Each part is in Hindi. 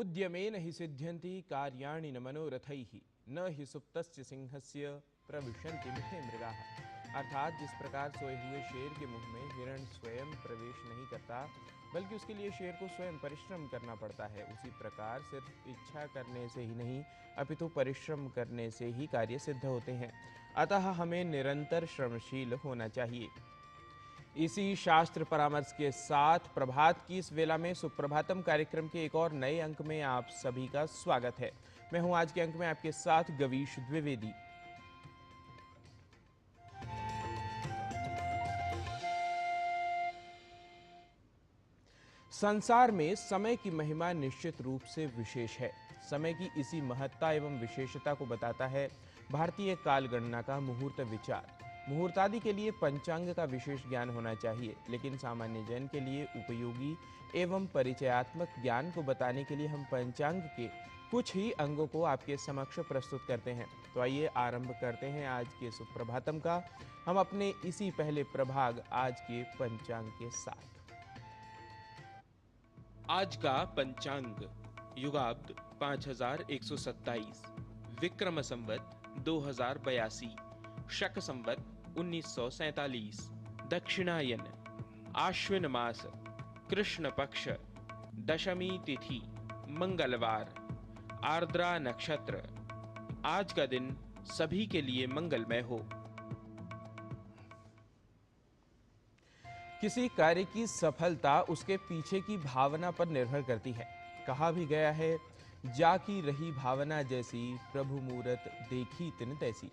उद्यमेन हि सिद्ध्यन्ति कार्याणि न मनोरथैः न हि सुप्तस्य सिंहस्य प्रविशन्ति मुखे मृगाः। अर्थात जिस प्रकार सोए हुए शेर के मुंह में हिरण स्वयं प्रवेश नहीं करता बल्कि उसके लिए शेर को स्वयं परिश्रम करना पड़ता है, उसी प्रकार सिर्फ इच्छा करने से ही नहीं अपितु परिश्रम करने से ही कार्य सिद्ध होते हैं। अतः हमें निरंतर श्रमशील होना चाहिए। इसी शास्त्र परामर्श के साथ प्रभात की इस वेला में सुप्रभातम कार्यक्रम के एक और नए अंक में आप सभी का स्वागत है। मैं हूं आज के अंक में आपके साथ गवीश द्विवेदी। संसार में समय की महिमा निश्चित रूप से विशेष है। समय की इसी महत्ता एवं विशेषता को बताता है भारतीय काल गणना का मुहूर्त विचार। मुहूर्तादि के लिए पंचांग का विशेष ज्ञान होना चाहिए, लेकिन सामान्य जन के लिए उपयोगी एवं परिचयात्मक ज्ञान को बताने के लिए हम पंचांग के कुछ ही अंगों को आपके समक्ष प्रस्तुत करते हैं। तो आइए आरंभ करते हैं आज के सुप्रभातम का, हम अपने इसी पहले प्रभाग आज के पंचांग के साथ। आज का पंचांग युगाब्द 5127, विक्रम संवत 2082, शक संवत 1947, दक्षिणायन, आश्विन मास, कृष्ण पक्ष, दशमी तिथि, मंगलवार, आर्द्रा नक्षत्र। आज का दिन सभी के लिए मंगलमय हो। किसी कार्य की सफलता उसके पीछे की भावना पर निर्भर करती है। कहा भी गया है, जाकी रही भावना जैसी, प्रभु मूरत देखी तिन तैसी।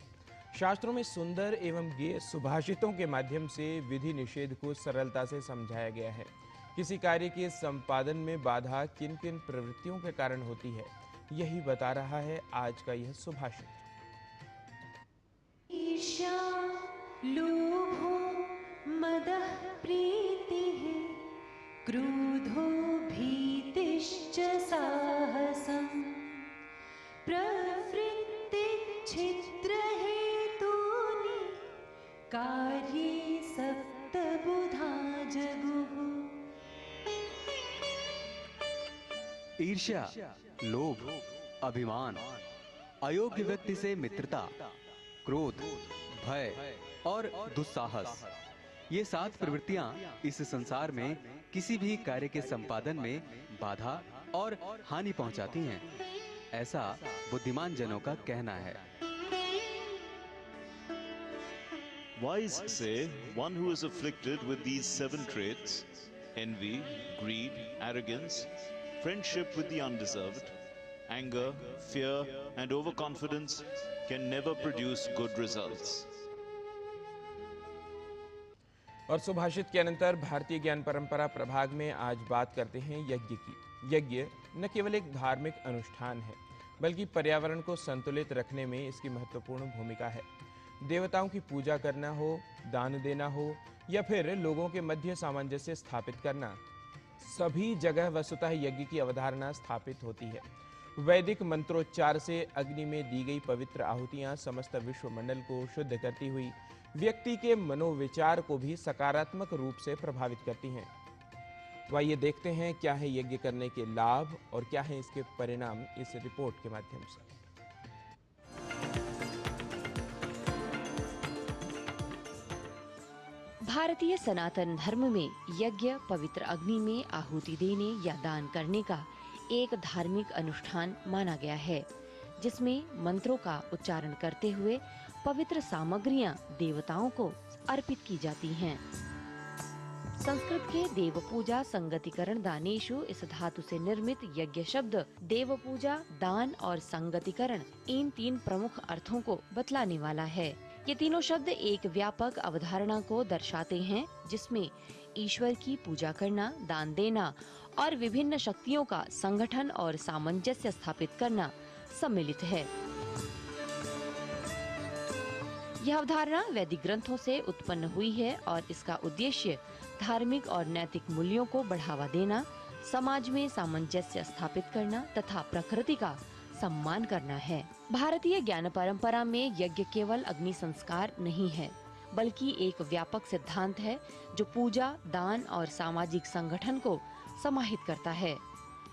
शास्त्रों में सुंदर एवं गेय सुभाषितों के माध्यम से विधि निषेध को सरलता से समझाया गया है। किसी कार्य के संपादन में बाधा किन किन प्रवृत्तियों के कारण होती है, यही बता रहा है आज का यह सुभाषित। ईर्ष्या, लोभो, मदः प्रीतिः, क्रोधो भीतिश्च साहसम्, प्रवृत्तिच्छिद्रहेतूनि, कार्ये सप्तबुधा जगुः। ईर्ष्या, लोभ, अभिमान, अयोग्य व्यक्ति से मित्रता, क्रोध, भय और दुस्साहस, ये 7 प्रवृत्तियां इस संसार में किसी भी कार्य के संपादन में बाधा और हानि पहुंचाती हैं, ऐसा बुद्धिमान जनों का कहना है। Wise say one who is afflicted with these 7 traits, envy, greed, arrogance, friendship with the undeserved, anger, fear, and overconfidence can never produce good results. और सुभाषित के अनंतर भारतीय ज्ञान परंपरा प्रभाग में आज बात करते हैं यज्ञ की। यज्ञ न केवल एक धार्मिक अनुष्ठान है, बल्कि पर्यावरण को संतुलित रखने में इसकी महत्वपूर्ण भूमिका है। देवताओं की पूजा करना हो, दान देना हो या फिर लोगों के मध्य सामंजस्य स्थापित करना, सभी जगह वस्तुतः यज्ञ की अवधारणा स्थापित होती है। वैदिक मंत्रोच्चार से अग्नि में दी गई पवित्र आहुतियां समस्त विश्वमंडल को शुद्ध करती हुई व्यक्ति के मनोविचार को भी सकारात्मक रूप से प्रभावित करती हैं। तो आइए देखते हैं क्या है यज्ञ करने के लाभ और क्या है इसके परिणाम इस रिपोर्ट के माध्यम से। भारतीय सनातन धर्म में यज्ञ पवित्र अग्नि में आहुति देने या दान करने का एक धार्मिक अनुष्ठान माना गया है, जिसमें मंत्रों का उच्चारण करते हुए पवित्र सामग्रियां देवताओं को अर्पित की जाती हैं। संस्कृत के देव पूजा संगतिकरण दानेषु इस धातु से निर्मित यज्ञ शब्द देव पूजा, दान और संगतिकरण, इन 3 प्रमुख अर्थों को बतलाने वाला है। ये तीनों शब्द एक व्यापक अवधारणा को दर्शाते हैं, जिसमें ईश्वर की पूजा करना, दान देना और विभिन्न शक्तियों का संगठन और सामंजस्य स्थापित करना सम्मिलित है। यह अवधारणा वैदिक ग्रंथों से उत्पन्न हुई है और इसका उद्देश्य धार्मिक और नैतिक मूल्यों को बढ़ावा देना, समाज में सामंजस्य स्थापित करना तथा प्रकृति का सम्मान करना है। भारतीय ज्ञान परंपरा में यज्ञ केवल अग्नि संस्कार नहीं है, बल्कि एक व्यापक सिद्धांत है जो पूजा, दान और सामाजिक संगठन को समाहित करता है,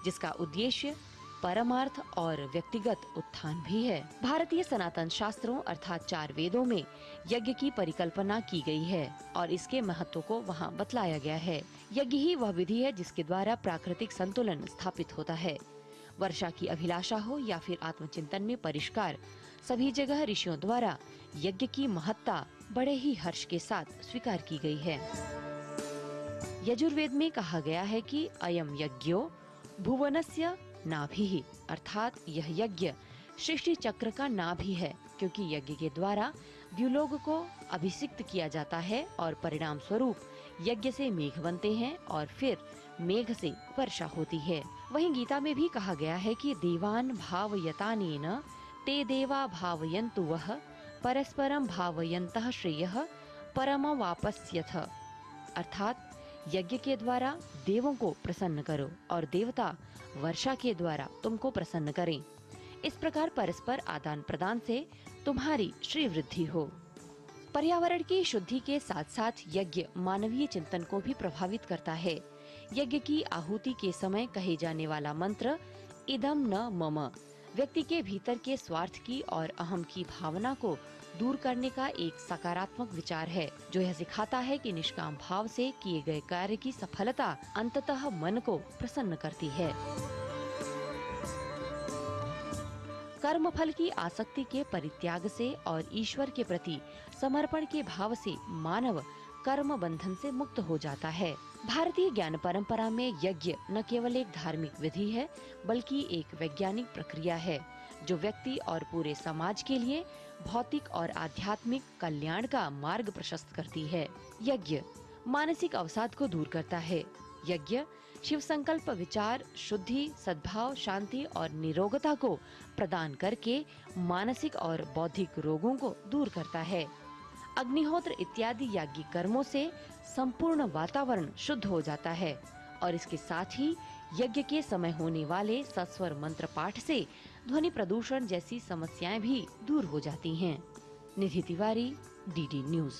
जिसका उद्देश्य परमार्थ और व्यक्तिगत उत्थान भी है। भारतीय सनातन शास्त्रों अर्थात 4 वेदों में यज्ञ की परिकल्पना की गई है और इसके महत्व को वहाँ बतलाया गया है। यज्ञ ही वह विधि है जिसके द्वारा प्राकृतिक संतुलन स्थापित होता है। वर्षा की अभिलाषा हो या फिर आत्मचिंतन में परिष्कार, सभी जगह ऋषियों द्वारा यज्ञ की महत्ता बड़े ही हर्ष के साथ स्वीकार की गई है। यजुर्वेद में कहा गया है कि अयम यज्ञो भुवनस्य नाभिः, अर्थात यह यज्ञ सृष्टि चक्र का नाभि है, क्योंकि यज्ञ के द्वारा द्युलोक को अभिषिक्त किया जाता है और परिणाम स्वरूप यज्ञ से मेघ बनते हैं और फिर मेघ से वर्षा होती है। वहीं गीता में भी कहा गया है कि देवान भावयतानेन ते देवा भावयन्तु वः परस्परम भावयन्तः श्रेयः परमवापस्यथ, अर्थात यज्ञ के द्वारा देवों को प्रसन्न करो और देवता वर्षा के द्वारा तुमको प्रसन्न करें। इस प्रकार परस्पर आदान प्रदान से तुम्हारी श्री वृद्धि हो। पर्यावरण की शुद्धि के साथ साथ यज्ञ मानवीय चिंतन को भी प्रभावित करता है। यज्ञ की आहुति के समय कहे जाने वाला मंत्र इदम न मम व्यक्ति के भीतर के स्वार्थ की और अहम की भावना को दूर करने का एक सकारात्मक विचार है, जो यह सिखाता है कि निष्काम भाव से किए गए कार्य की सफलता अंततः मन को प्रसन्न करती है। कर्म फल की आसक्ति के परित्याग से और ईश्वर के प्रति समर्पण के भाव से मानव कर्म बंधन से मुक्त हो जाता है। भारतीय ज्ञान परंपरा में यज्ञ न केवल एक धार्मिक विधि है, बल्कि एक वैज्ञानिक प्रक्रिया है जो व्यक्ति और पूरे समाज के लिए भौतिक और आध्यात्मिक कल्याण का मार्ग प्रशस्त करती है। यज्ञ मानसिक अवसाद को दूर करता है। यज्ञ शिव संकल्प विचार, शुद्धि, सद्भाव, शांति और निरोगता को प्रदान करके मानसिक और बौद्धिक रोगों को दूर करता है। अग्निहोत्र इत्यादि याज्ञिक कर्मों से संपूर्ण वातावरण शुद्ध हो जाता है और इसके साथ ही यज्ञ के समय होने वाले सस्वर मंत्र पाठ से ध्वनि प्रदूषण जैसी समस्याएं भी दूर हो जाती हैं। निधि तिवारी, डीडी न्यूज।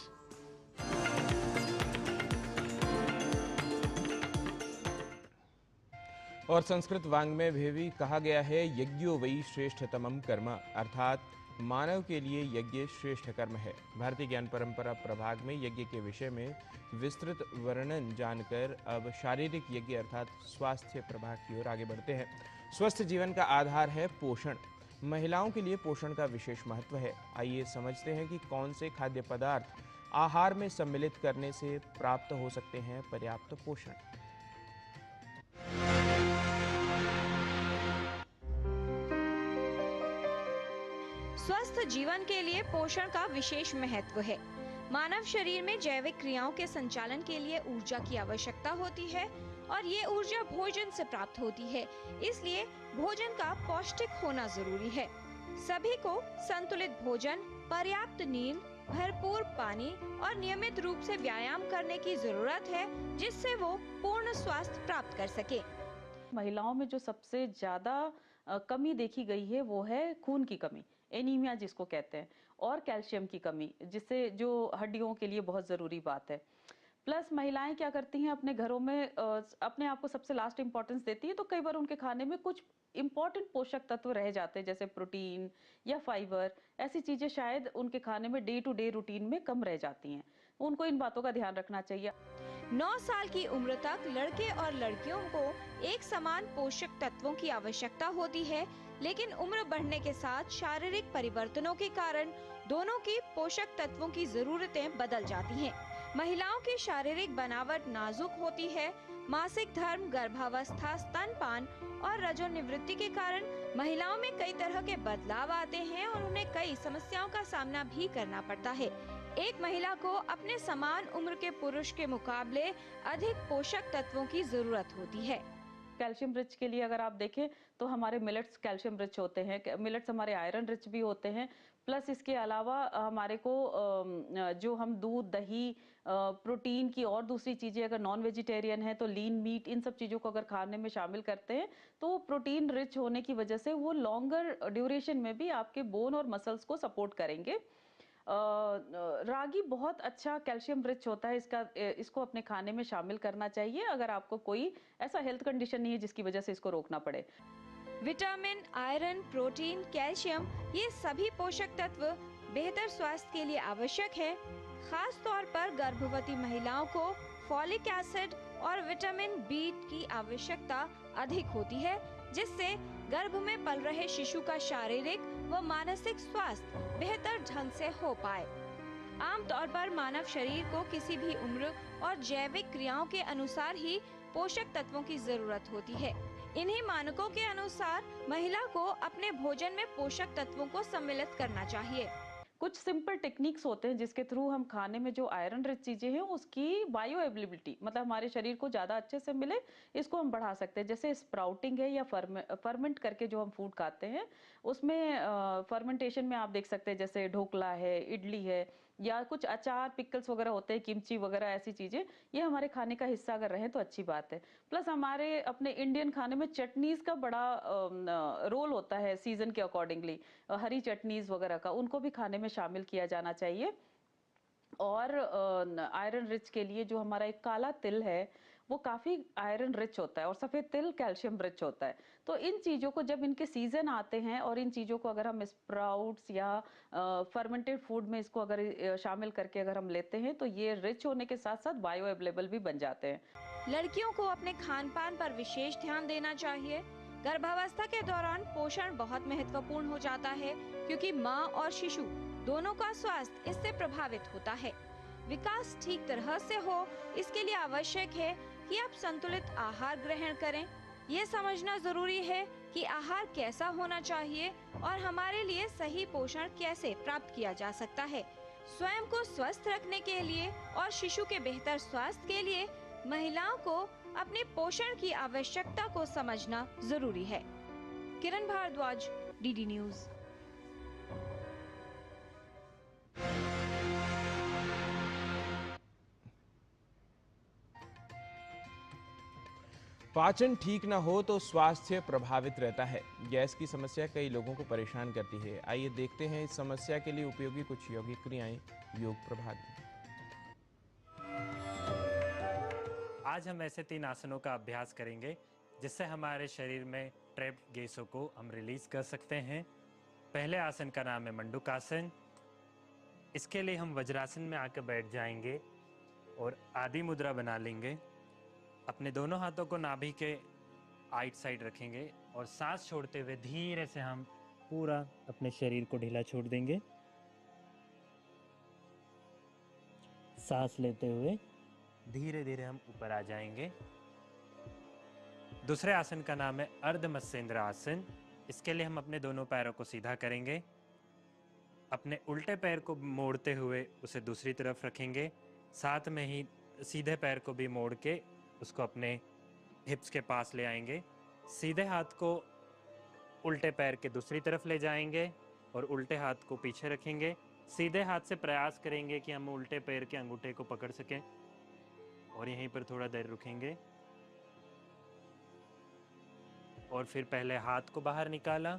और संस्कृत वाङ्मय में भी कहा गया है यज्ञो वै श्रेष्ठतमं कर्म, अर्थात मानव के लिए यज्ञ श्रेष्ठ कर्म है। भारतीय ज्ञान परंपरा प्रभाग में यज्ञ के विषय में विस्तृत वर्णन जानकर अब शारीरिक यज्ञ अर्थात स्वास्थ्य प्रभाग की ओर आगे बढ़ते हैं। स्वस्थ जीवन का आधार है पोषण। महिलाओं के लिए पोषण का विशेष महत्व है। आइए समझते हैं कि कौन से खाद्य पदार्थ आहार में सम्मिलित करने से प्राप्त हो सकते हैं पर्याप्त पोषण। स्वस्थ जीवन के लिए पोषण का विशेष महत्व है। मानव शरीर में जैविक क्रियाओं के संचालन के लिए ऊर्जा की आवश्यकता होती है और ये ऊर्जा भोजन से प्राप्त होती है, इसलिए भोजन का पौष्टिक होना जरूरी है। सभी को संतुलित भोजन, पर्याप्त नींद, भरपूर पानी और नियमित रूप से व्यायाम करने की जरूरत है, जिससे वो पूर्ण स्वास्थ्य प्राप्त कर सके। महिलाओं में जो सबसे ज्यादा कमी देखी गई है वो है खून की कमी, एनीमिया जिसको कहते हैं, और कैल्शियम की कमी, जिससे जो हड्डियों के लिए बहुत ज़रूरी बात है। प्लस महिलाएं क्या करती हैं, अपने घरों में अपने आप को सबसे लास्ट इंपॉर्टेंस देती है, तो कई बार उनके खाने में कुछ इंपॉर्टेंट पोषक तत्व रह जाते हैं, जैसे प्रोटीन या फाइबर, ऐसी चीज़ें शायद उनके खाने में डे टू डे रूटीन में कम रह जाती हैं। उनको इन बातों का ध्यान रखना चाहिए। 9 साल की उम्र तक लड़के और लड़कियों को एक समान पोषक तत्वों की आवश्यकता होती है, लेकिन उम्र बढ़ने के साथ शारीरिक परिवर्तनों के कारण दोनों की पोषक तत्वों की जरूरतें बदल जाती हैं। महिलाओं की शारीरिक बनावट नाजुक होती है। मासिक धर्म, गर्भावस्था, स्तनपान और रजोनिवृत्ति के कारण महिलाओं में कई तरह के बदलाव आते हैं और उन्हें कई समस्याओं का सामना भी करना पड़ता है। एक महिला को अपने समान उम्र के पुरुष के मुकाबले अधिक पोषक तत्वों की जरूरत होती है। कैल्शियम रिच के लिए अगर आप देखें तो हमारे मिलेट्स कैल्शियम रिच होते हैं, मिलेट्स हमारे आयरन रिच भी होते हैं। प्लस इसके अलावा हमारे को जो हम दूध, दही, प्रोटीन की और दूसरी चीज़ें, अगर नॉन वेजिटेरियन है तो लीन मीट, इन सब चीज़ों को अगर खाने में शामिल करते हैं तो प्रोटीन रिच होने की वजह से वो लॉन्गर ड्यूरेशन में भी आपके बोन और मसल्स को सपोर्ट करेंगे। रागी बहुत अच्छा कैल्शियम रिच होता है, इसको अपने खाने में शामिल करना चाहिए अगर आपको कोई ऐसा हेल्थ कंडीशन नहीं है जिसकी वजह से इसको रोकना पड़े। विटामिन, आयरन, प्रोटीन, कैल्शियम ये सभी पोषक तत्व बेहतर स्वास्थ्य के लिए आवश्यक है। खास तौर पर गर्भवती महिलाओं को फॉलिक एसिड और विटामिन बी की आवश्यकता अधिक होती है, जिससे गर्भ में पल रहे शिशु का शारीरिक व मानसिक स्वास्थ्य बेहतर ढंग से हो पाए। आमतौर पर मानव शरीर को किसी भी उम्र और जैविक क्रियाओं के अनुसार ही पोषक तत्वों की जरूरत होती है। इन्हीं मानकों के अनुसार महिला को अपने भोजन में पोषक तत्वों को सम्मिलित करना चाहिए। कुछ सिंपल टेक्निक्स होते हैं जिसके थ्रू हम खाने में जो आयरन रिच चीजें हैं उसकी बायो अवेलेबिलिटी, मतलब हमारे शरीर को ज्यादा अच्छे से मिले, इसको हम बढ़ा सकते हैं। जैसे स्प्राउटिंग है या फर्मेंट करके जो हम फूड खाते हैं उसमें फर्मेंटेशन में आप देख सकते हैं, जैसे ढोकला है, इडली है, या कुछ अचार पिकल्स वगैरह होते हैं, किमची वगैरह ऐसी चीजें, ये हमारे खाने का हिस्सा अगर रहे तो अच्छी बात है। प्लस हमारे अपने इंडियन खाने में चटनीज का बड़ा रोल होता है सीजन के अकॉर्डिंगली, हरी चटनीज वगैरह का, उनको भी खाने में शामिल किया जाना चाहिए। और आयरन रिच के लिए जो हमारा एक काला तिल है वो काफी आयरन रिच होता है और सफेद तिल कैल्शियम रिच होता है। तो इन चीजों को जब इनके सीजन आते हैं और इन चीजों को अगर हम स्प्राउट्स या फर्मेंटेड फूड में इसको अगर शामिल करके अगर हम लेते हैं तो ये रिच होने के साथ साथ बायो अवेलेबल भी बन जाते हैं। लड़कियों को अपने खान पान पर विशेष ध्यान देना चाहिए। गर्भावस्था के दौरान पोषण बहुत महत्वपूर्ण हो जाता है, क्योंकि माँ और शिशु दोनों का स्वास्थ्य इससे प्रभावित होता है। विकास ठीक तरह से हो, इसके लिए आवश्यक है कि आप संतुलित आहार ग्रहण करें। ये समझना जरूरी है कि आहार कैसा होना चाहिए और हमारे लिए सही पोषण कैसे प्राप्त किया जा सकता है। स्वयं को स्वस्थ रखने के लिए और शिशु के बेहतर स्वास्थ्य के लिए महिलाओं को अपने पोषण की आवश्यकता को समझना जरूरी है। किरण भारद्वाज, डीडी न्यूज। पाचन ठीक न हो तो स्वास्थ्य प्रभावित रहता है। गैस की समस्या कई लोगों को परेशान करती है। आइए देखते हैं इस समस्या के लिए उपयोगी कुछ यौगिक क्रियाएं योग प्रभाग में। आज हम ऐसे 3 आसनों का अभ्यास करेंगे जिससे हमारे शरीर में ट्रैप्ड गैसों को हम रिलीज कर सकते हैं। पहले आसन का नाम है मंडूकासन। इसके लिए हम वज्रासन में आकर बैठ जाएंगे और आदि मुद्रा बना लेंगे। अपने दोनों हाथों को नाभि के आइट साइड रखेंगे और सांस छोड़ते हुए धीरे से हम पूरा अपने शरीर को ढीला छोड़ देंगे। सांस लेते हुए धीरे धीरे हम ऊपर आ जाएंगे। दूसरे आसन का नाम है अर्ध मत्स्येंद्र आसन। इसके लिए हम अपने दोनों पैरों को सीधा करेंगे। अपने उल्टे पैर को मोड़ते हुए उसे दूसरी तरफ रखेंगे। साथ में ही सीधे पैर को भी मोड़ के उसको अपने हिप्स के पास ले आएंगे। सीधे हाथ को उल्टे पैर के दूसरी तरफ ले जाएंगे और उल्टे हाथ को पीछे रखेंगे। सीधे हाथ से प्रयास करेंगे कि हम उल्टे पैर के अंगूठे को पकड़ सकें और यहीं पर थोड़ा देर रुकेंगे। और फिर पहले हाथ को बाहर निकाला,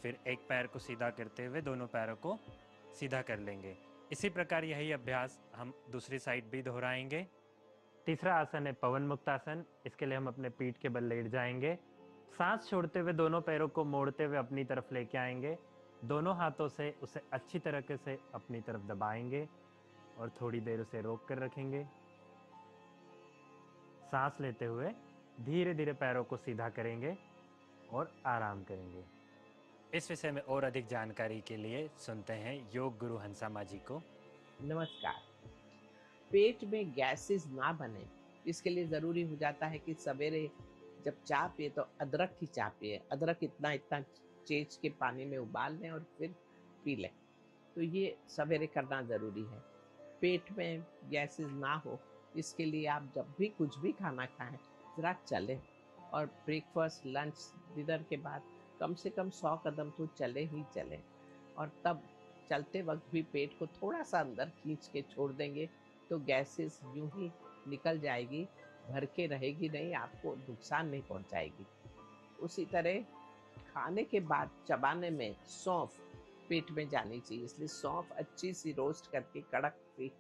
फिर एक पैर को सीधा करते हुए दोनों पैरों को सीधा कर लेंगे। इसी प्रकार यही अभ्यास हम दूसरी साइड भी दोहराएंगे। तीसरा आसन है पवन मुक्तासन। इसके लिए हम अपने पीठ के बल लेट जाएंगे। सांस छोड़ते हुए दोनों पैरों को मोड़ते हुए अपनी तरफ लेके आएंगे। दोनों हाथों से उसे अच्छी तरीके से अपनी तरफ दबाएंगे और थोड़ी देर उसे रोक कर रखेंगे। सांस लेते हुए धीरे धीरे पैरों को सीधा करेंगे और आराम करेंगे। इस विषय में और अधिक जानकारी के लिए सुनते हैं योग गुरु हंसामा जी को। नमस्कार। पेट में गैसेस ना बने इसके लिए ज़रूरी हो जाता है कि सवेरे जब चाय पिए तो अदरक की चाय पिए। अदरक इतना चेंज के पानी में उबाल लें और फिर पी लें। तो ये सवेरे करना ज़रूरी है। पेट में गैसेस ना हो इसके लिए आप जब भी कुछ भी खाना खाएं ज़रा चलें और ब्रेकफास्ट, लंच, डिनर के बाद कम से कम 100 कदम तो चले ही चलें। और तब चलते वक्त भी पेट को थोड़ा सा अंदर खींच के छोड़ देंगे तो गैसेस यूं ही निकल जाएगी, भर के रहेगी नहीं, आपको नुकसान नहीं पहुंचाएगी। उसी तरह खाने के बाद चबाने में सौंफ पेट में जानी चाहिए, इसलिए सौंफ अच्छी सी रोस्ट करके कड़क सी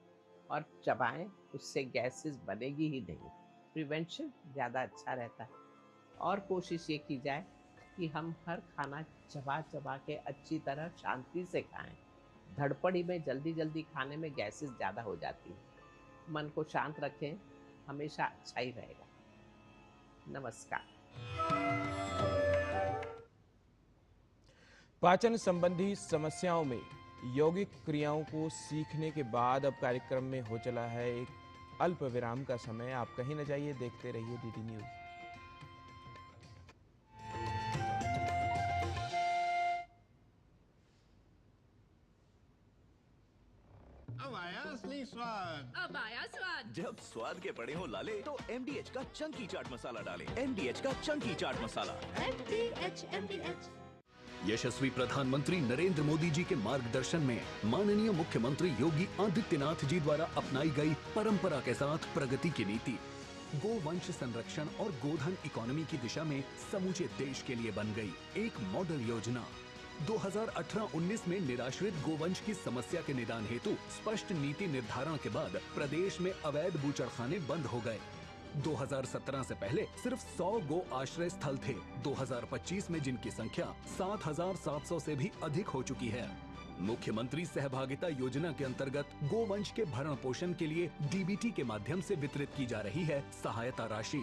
और चबाएं, उससे गैसेस बनेगी ही नहीं। प्रिवेंशन ज़्यादा अच्छा रहता है। और कोशिश ये की जाए कि हम हर खाना चबा चबा के अच्छी तरह शांति से खाएं। धड़पड़ी में जल्दी जल्दी खाने में गैसेस ज़्यादा हो जाती है। मन को शांत रखें, हमेशा अच्छा ही रहेगा। नमस्कार। पाचन संबंधी समस्याओं में यौगिक क्रियाओं को सीखने के बाद अब कार्यक्रम में हो चला है एक अल्प विराम का समय। आप कहीं न जाइए, देखते रहिए डीडी न्यूज। अब आया असली स्वाद। अब आया स्वाद। जब स्वाद के पड़े हो लाले तो MDH का चंकी चाट मसाला डालें। MDH का चंकी चाट मसाला। MDH। यशस्वी प्रधानमंत्री नरेंद्र मोदी जी के मार्गदर्शन में माननीय मुख्यमंत्री योगी आदित्यनाथ जी द्वारा अपनाई गई परंपरा के साथ प्रगति की नीति गोवंश संरक्षण और गोधन इकोनॉमी की दिशा में समूचे देश के लिए बन गई एक मॉडल योजना। 2018-19 में निराश्रित गोवंश की समस्या के निदान हेतु स्पष्ट नीति निर्धारण के बाद प्रदेश में अवैध बूचड़खाने बंद हो गए। 2017 से पहले सिर्फ 100 गो आश्रय स्थल थे। 2025 में जिनकी संख्या 7,700 से भी अधिक हो चुकी है। मुख्यमंत्री सहभागिता योजना के अंतर्गत गोवंश के भरण पोषण के लिए DBT के माध्यम से वितरित की जा रही है सहायता राशि।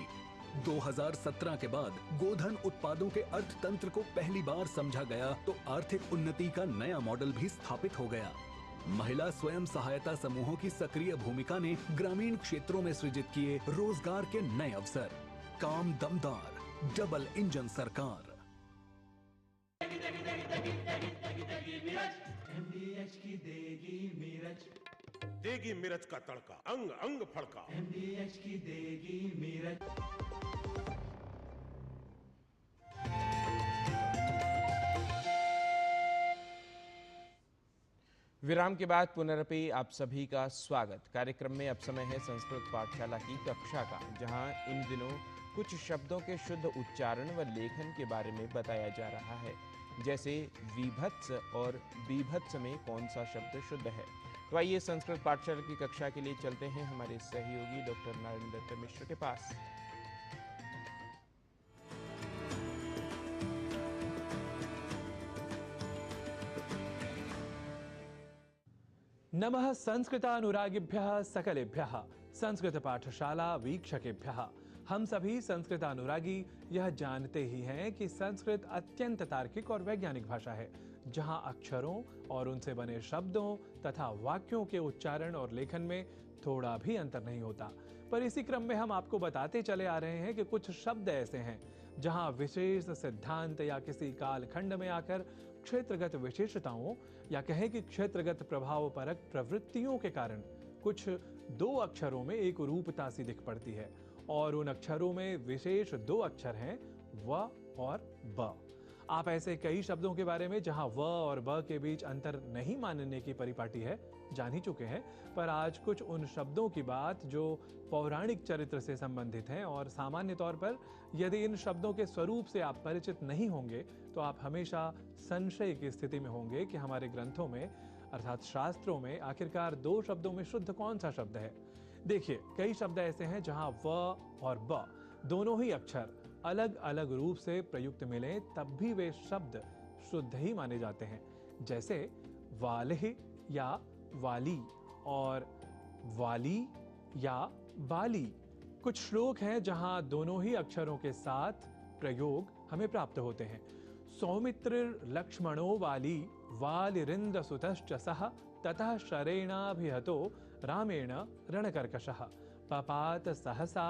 2017 के बाद गोधन उत्पादों के अर्थतंत्र को पहली बार समझा गया तो आर्थिक उन्नति का नया मॉडल भी स्थापित हो गया। महिला स्वयं सहायता समूहों की सक्रिय भूमिका ने ग्रामीण क्षेत्रों में सृजित किए रोजगार के नए अवसर। काम दमदार, डबल इंजन सरकार। MDH की देगी मिर्च, देगी मिर्च का तड़का, अंग अंग फड़का। MDH की देगी मिर्च। विराम के बाद पुनरपि आप सभी का स्वागत। कार्यक्रम में अब समय है संस्कृत पाठशाला की कक्षा का, जहां इन दिनों कुछ शब्दों के शुद्ध उच्चारण व लेखन के बारे में बताया जा रहा है, जैसे विभत्स और बीभत्स में कौन सा शब्द शुद्ध है। तो आइए संस्कृत पाठशाला की कक्षा के लिए चलते हैं हमारे सहयोगी डॉक्टर नारायण दत्त मिश्र के पास। नमः संस्कृतानुरागिभ्यः सकलेभ्यः संस्कृत पाठशाला वीक्षकेभ्यः। हम सभी संस्कृतानुरागी यह जानते ही हैं कि संस्कृत अत्यंत तार्किक और वैज्ञानिक भाषा है, जहां अक्षरों और उनसे बने शब्दों तथा वाक्यों के उच्चारण और लेखन में थोड़ा भी अंतर नहीं होता। पर इसी क्रम में हम आपको बताते चले आ रहे हैं कि कुछ शब्द ऐसे हैं जहां विशेष सिद्धांत या किसी कालखंड में आकर क्षेत्रगत विशेषताओं या कहें कि क्षेत्रगत प्रभाव परक प्रवृत्तियों के कारण कुछ दो अक्षरों में एक रूपता सी दिख पड़ती है, और उन अक्षरों में विशेष दो अक्षर हैं व और ब। आप ऐसे कई शब्दों के बारे में जहां व और ब के बीच अंतर नहीं मानने की परिपाटी है जान ही चुके हैं, पर आज कुछ उन शब्दों की बात जो पौराणिक चरित्र से संबंधित हैं, और सामान्य तौर पर यदि इन शब्दों के स्वरूप से आप परिचित नहीं होंगे तो आप हमेशा संशय की स्थिति में होंगे कि हमारे ग्रंथों में अर्थात शास्त्रों में आखिरकार दो शब्दों में शुद्ध कौन सा शब्द है। देखिए, कई शब्द ऐसे हैं जहां व और ब दोनों ही अक्षर अलग अलग रूप से प्रयुक्त मिलें तब भी वे शब्द शुद्ध ही माने जाते हैं, जैसे वालिह या वाली और वाली या बाली। कुछ श्लोक हैं जहां दोनों ही अक्षरों के साथ प्रयोग हमें प्राप्त होते हैं। सौमित्र लक्ष्मणो वाली वालिरिंद्र सुतश्च सह ततः शरेणाभिहतो रामेण रणकर्कशः पपात सहसा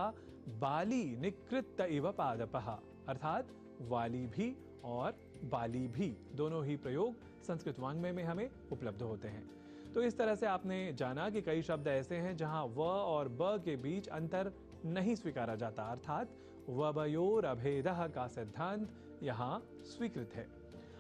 बाली निकृत्त इव पादपः। अर्थात वाली भी और बाली भी दोनों ही प्रयोग संस्कृत वाङ्मय में हमें उपलब्ध होते हैं। तो इस तरह से आपने जाना कि कई शब्द ऐसे हैं जहां व और ब के बीच अंतर नहीं स्वीकारा जाता, अर्थात वबयोर अभेदः का सिद्धांत यहाँ स्वीकृत है।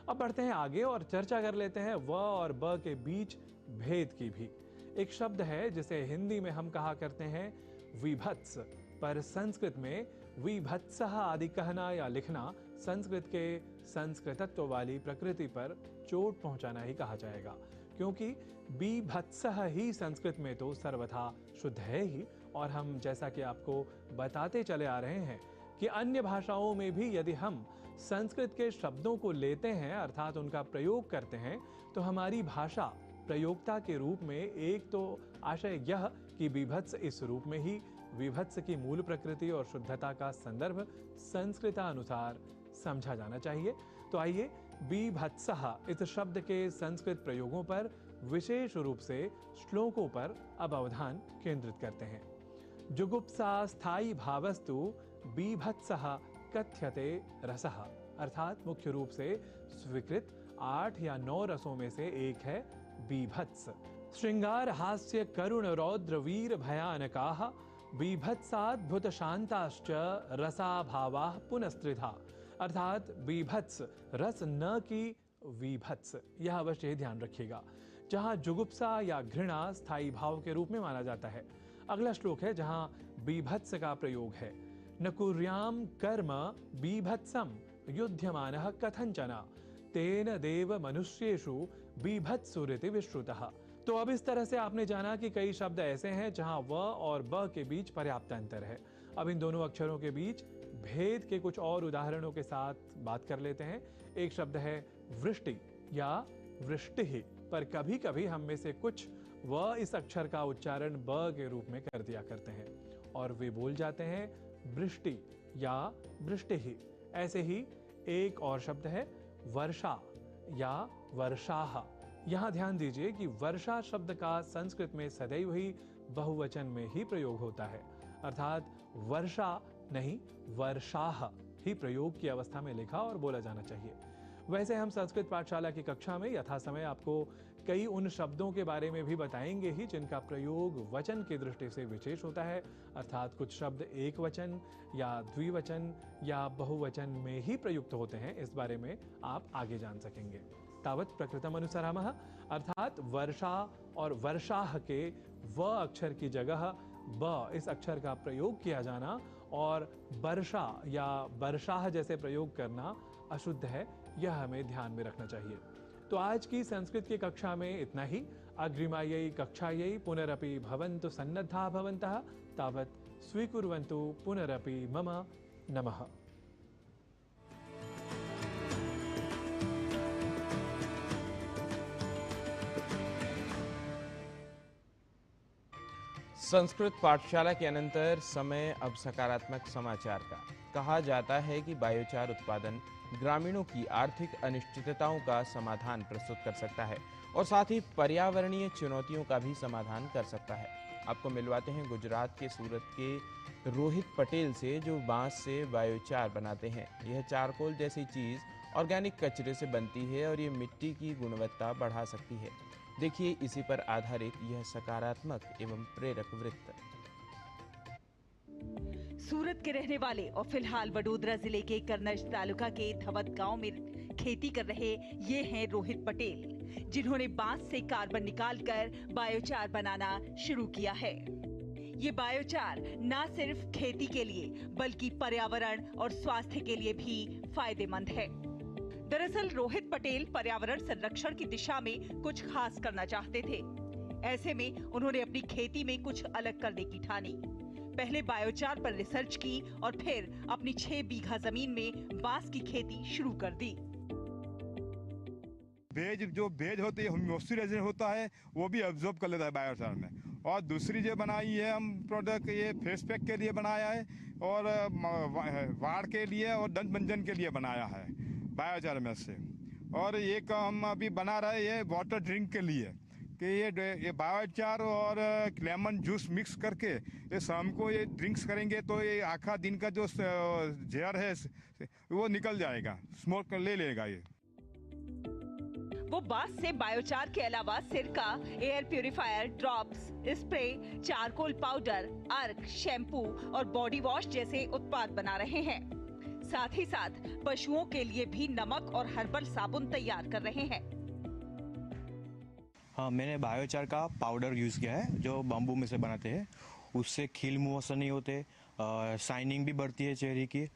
अब बढ़ते हैं आगे और चर्चा कर लेते हैं व और ब के बीच भेद की भी। एक शब्द है जिसे हिंदी में हम कहा करते हैं विभत्स, पर संस्कृत में विभत्सः आदि कहना या लिखना संस्कृत के संस्कृतत्व वाली प्रकृति पर चोट पहुंचाना ही कहा जाएगा, क्योंकि बीभत्सः ही संस्कृत में तो सर्वथा शुद्ध है ही, और हम जैसा कि आपको बताते चले आ रहे हैं कि अन्य भाषाओं में भी यदि हम संस्कृत के शब्दों को लेते हैं अर्थात उनका प्रयोग करते हैं तो हमारी भाषा प्रयोक्ता के रूप में एक तो आशय यह कि बीभत्स इस रूप में ही विभत्स की मूल प्रकृति और शुद्धता का संदर्भ संस्कृतानुसार समझा जाना चाहिए। तो आइए बीभत्सः इस शब्द के संस्कृत प्रयोगों पर विशेष रूप से श्लोकों पर अब अवधान केंद्रित करते हैं। जुगुप्सा स्थायी भावस्तु बीभत्सः कथ्यते रसः, अर्थात मुख्य रूप से स्वीकृत 8 या 9 रसों में से एक है बीभत्स। श्रृंगार हास्य करुण रौद्र वीर भयानकाः बीभत्साद्भुत शांताश्च रसा भावाः पुनस्त्रिधा, अर्थात बीभत्स रस न की विभत्स, यह अवश्य ध्यान रखिएगा। जहां जुगुप्सा या घृणा स्थायी भाव के रूप में माना जाता है। अगला श्लोक है जहां बीभत्स का प्रयोग है। न कुर्याम कर्म बीभत्सम युध्यमानः कथंचन तेन देव मनुष्येषु बीभत्सुरिति विश्रुतः। तो अब इस तरह से आपने जाना कि कई शब्द ऐसे हैं जहां व और ब के बीच पर्याप्त अंतर है। अब इन दोनों अक्षरों के बीच भेद के कुछ और उदाहरणों के साथ बात कर लेते हैं। एक शब्द है वृष्टि या वृष्टि, पर कभी कभी हम में से कुछ व इस अक्षर का उच्चारण ब के रूप में कर दिया करते हैं और वे बोल जाते हैं वृष्टि या वृष्टि। ऐसे ही एक और शब्द है वर्षा या वर्षाः। यहाँ ध्यान दीजिए कि वर्षा शब्द का संस्कृत में सदैव ही बहुवचन में ही प्रयोग होता है, अर्थात वर्षा नहीं वर्षाः ही प्रयोग की अवस्था में लिखा और बोला जाना चाहिए। वैसे हम संस्कृत पाठशाला की कक्षा में यथा समय आपको कई उन शब्दों के बारे में भी बताएंगे ही जिनका प्रयोग वचन की दृष्टि से विशेष होता है, अर्थात कुछ शब्द एक वचन या द्विवचन या बहुवचन में ही प्रयुक्त होते हैं। इस बारे में आप आगे जान सकेंगे। तावत प्रकृतम अनुसरामः, अर्थात वर्षा और वर्षाः के व अक्षर की जगह ब इस अक्षर का प्रयोग किया जाना और वर्षा या वर्षाः जैसे प्रयोग करना अशुद्ध है, यह हमें ध्यान में रखना चाहिए। तो आज की संस्कृत की कक्षा में इतना ही। अग्रिमायै कक्षायै पुनरपि भवन्तु सन्नद्धा भवन्तः, तावत् स्वीकुर्वन्तु पुनरपि मम नमः। संस्कृत पाठशाला के अनंतर समय अब सकारात्मक समाचार का। कहा जाता है कि बायोचार उत्पादन ग्रामीणों की आर्थिक अनिश्चितताओं का समाधान प्रस्तुत कर सकता है और साथ ही पर्यावरणीय चुनौतियों का भी समाधान कर सकता है। आपको मिलवाते हैं गुजरात के सूरत के रोहित पटेल से, जो बांस से बायोचार बनाते हैं। यह चारकोल जैसी चीज़ ऑर्गेनिक कचरे से बनती है और ये मिट्टी की गुणवत्ता बढ़ा सकती है। देखिए इसी पर आधारित यह सकारात्मक एवं प्रेरक वृत्त। सूरत के रहने वाले और फिलहाल वडोदरा जिले के करनज तालुका के धवत गांव में खेती कर रहे ये हैं रोहित पटेल, जिन्होंने बांस से कार्बन निकालकर बायोचार बनाना शुरू किया है। ये बायोचार न सिर्फ खेती के लिए बल्कि पर्यावरण और स्वास्थ्य के लिए भी फायदेमंद है। दरअसल रोहित पटेल पर्यावरण संरक्षण की दिशा में कुछ खास करना चाहते थे। ऐसे में उन्होंने अपनी खेती में कुछ अलग करने की ठानी। पहले बायोचार पर रिसर्च की और फिर अपनी 6 बीघा जमीन में बांस की खेती शुरू कर दी। भेज होती है, मॉइस्चराइजर होता है, वो भी एब्जॉर्ब कर लेता है बायोचार में। और दूसरी जो बनाई है हम प्रोडक्ट, ये फेस पैक के लिए बनाया है और वाड़ के लिए और दंत मंजन के लिए बनाया है बायोचार में से। और एक हम अभी बना रहे हैं वाटर ड्रिंक के लिए कि ये बायोचार और लेमन जूस मिक्स करके ये शाम को ये ड्रिंक्स करेंगे तो ये आखा दिन का जो जहर है वो निकल जाएगा, स्मोक ले लेगा। ये वो बांस से बायोचार के अलावा सिरका, air purifier, drops, spray, charcoal powder, अर्क, शैम्पू और बॉडी वॉश जैसे उत्पाद बना रहे हैं। साथ ही साथ पशुओं के लिए भी नमक और हर्बल साबुन तैयार कर रहे हैं। हाँ, मैंने बायोचार का पाउडर यूज़ किया है जो बम्बू में से बनाते हैं। उससे खील मुंह असर नहीं होते, शाइनिंग भी बढ़ती है चेहरे की।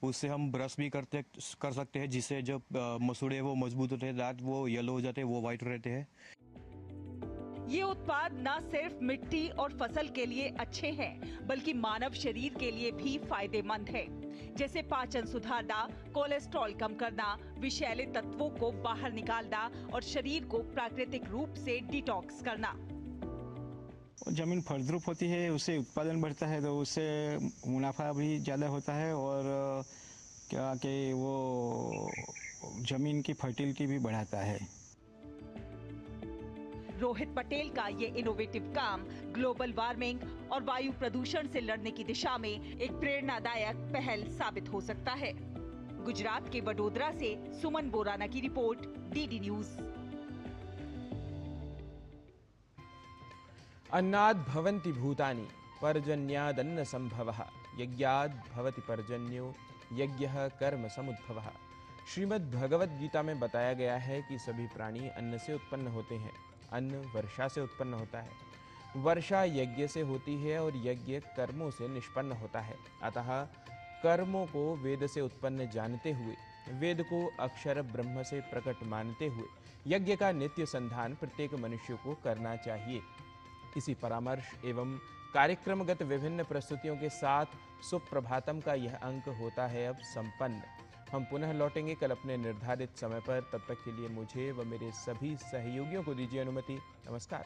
उससे हम ब्रश भी कर सकते हैं, जिससे जो मसूड़े वो मजबूत होते हैं, दांत वो येलो हो जाते हैं, वो वाइट रहते हैं। ये उत्पाद न सिर्फ मिट्टी और फसल के लिए अच्छे हैं, बल्कि मानव शरीर के लिए भी फायदेमंद है, जैसे पाचन सुधारना, कोलेस्ट्रॉल कम करना, विषैले तत्वों को बाहर निकालना और शरीर को प्राकृतिक रूप से डिटॉक्स करना। जमीन फलद्रुप होती है, उससे उत्पादन बढ़ता है, तो उससे मुनाफा भी ज़्यादा होता है और क्या कि वो जमीन की फर्टिलिटी भी बढ़ाता है। रोहित पटेल का ये इनोवेटिव काम ग्लोबल वार्मिंग और वायु प्रदूषण से लड़ने की दिशा में एक प्रेरणादायक पहल साबित हो सकता है। गुजरात के वडोदरा से सुमन बोराना की रिपोर्ट, डीडी न्यूज। अन्नाद् भवन्ति भूतानि पर्जन्यादन्न संभवः यज्ञाद् भवति पर्जन्यो यज्ञः कर्म समुद्भवः। श्रीमद् भगवत गीता में बताया गया है कि सभी प्राणी अन्न से उत्पन्न होते हैं। अन्न वर्षा से उत्पन्न होता है, वर्षा यज्ञ से होती है और यज्ञ कर्मों से निष्पन्न होता है। अतः कर्मों को वेद से उत्पन्न जानते हुए, वेद को अक्षर ब्रह्म से प्रकट मानते हुए यज्ञ का नित्य संधान प्रत्येक मनुष्य को करना चाहिए। इसी परामर्श एवं कार्यक्रमगत विभिन्न प्रस्तुतियों के साथ सुप्रभातम का यह अंक होता है अब संपन्न। हम पुनः लौटेंगे कल अपने निर्धारित समय पर। तब तक के लिए मुझे व मेरे सभी सहयोगियों को दीजिए अनुमति। नमस्कार।